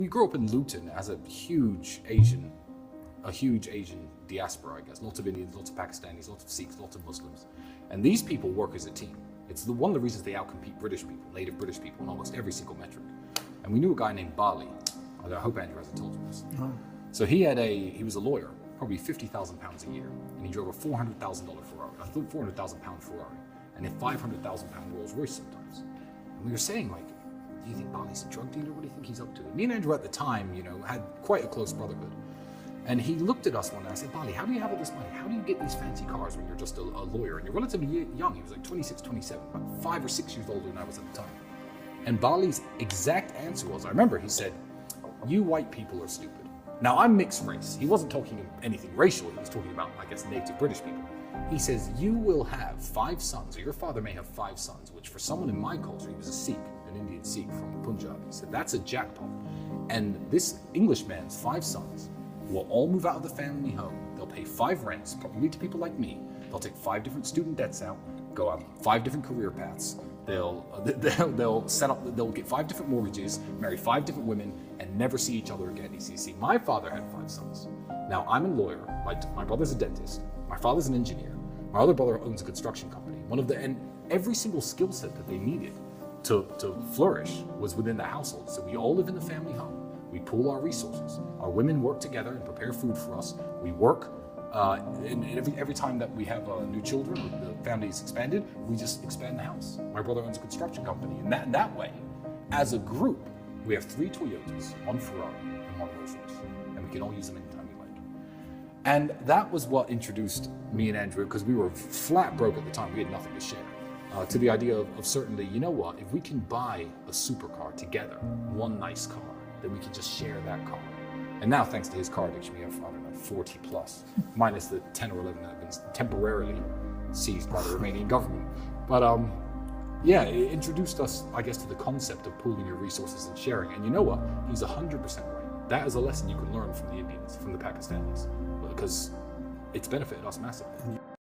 We grew up in Luton as a huge Asian diaspora, I guess. Lots of Indians, lots of Pakistanis, lots of Sikhs, lots of Muslims. And these people work as a team. It's one of the reasons they outcompete British people, native British people, in almost every single metric. And we knew a guy named Bali. I hope Andrew hasn't told you this. No. So he was a lawyer, probably £50,000 a year, and he drove a $400,000 Ferrari, a £400,000 Ferrari, and a £500,000 Rolls Royce sometimes. And we were saying, like, do you think Bali's a drug dealer? What do you think he's up to? Me and Andrew at the time, had quite a close brotherhood. And he looked at us one day and I said, Bali, how do you have all this money? How do you get these fancy cars when you're just a lawyer? And you're relatively young. He was like 26, 27, about 5 or 6 years older than I was at the time. And Bali's exact answer was, I remember he said, you white people are stupid. Now I'm mixed race. He wasn't talking anything racial. He was talking about, I guess, native British people. He says, you will have 5 sons, or your father may have 5 sons, which for someone in my culture, he was a Sikh, an Indian Sikh from Punjab. He said, that's a jackpot. And this Englishman's 5 sons will all move out of the family home. They'll pay 5 rents, probably to people like me. They'll take 5 different student debts out, go out 5 different career paths. They'll get 5 different mortgages, marry 5 different women, and never see each other again. You see, my father had 5 sons. Now I'm a lawyer. My brother's a dentist. My father's an engineer. My other brother owns a construction company. And every single skill set that they needed to flourish was within the household. So we all live in the family home. We pool our resources. Our women work together and prepare food for us. We work, and every time that we have new children, or the family is expanded, we just expand the house. My brother owns a construction company, and that way, as a group, we have 3 Toyotas, 1 Ferrari, and 1 Rolls Royce, and we can all use them anytime we like. And that was what introduced me and Andrew, because we were flat broke at the time. We had nothing to share. To the idea of certainly, you know what, if we can buy a supercar together, one nice car, then we can just share that car. And now, thanks to his car addiction, we have, 40 plus, minus the 10 or 11 that have been temporarily seized by the Romanian government. But yeah, it introduced us, I guess, to the concept of pooling your resources and sharing. And you know what? He's 100% right. That is a lesson you can learn from the Indians, from the Pakistanis, because it's benefited us massively.